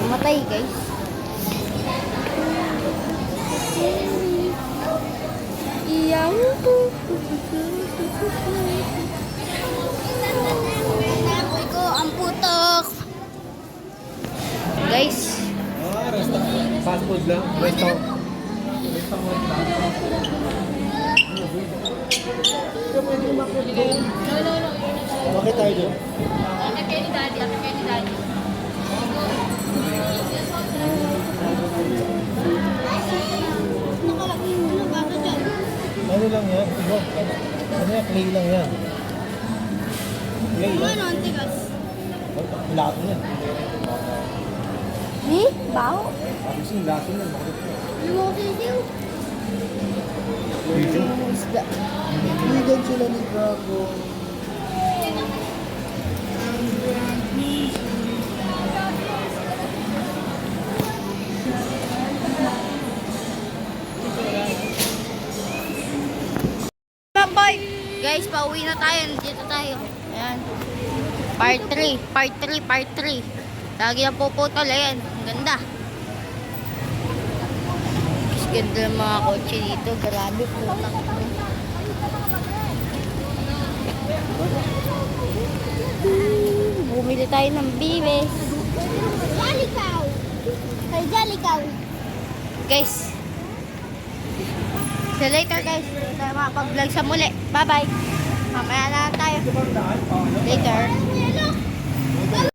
Namatay, guys. Iyaw ko. Sabi ko, ang putok. Guys. Fast food lang. Restaurant. Bakit tayo doon? Ate kayo ni Daddy. Nakalagay mo na bago dyan. Ano lang yan? Ano yan? Clay lang yan. Clay lang. Ano, ang tigas? Lato yan. Bao? Tapos yung lato yan. Yung mga sisiw. Isda. Vegan sila ni Dragon. Boy! Guys, pauwi na tayo. Dito tayo. Ayan. Part 3. Lagi na puputol. Ayan. Ang ganda. Mas ganda ng mga kotse dito. Grabe po. Bumili tayo ng bibes. Jalikaw! Ay, Jalikaw! Guys. See you later, guys. Hindi tayo makapag-vlog sa muli. Bye-bye. Mamaya na tayo. Later.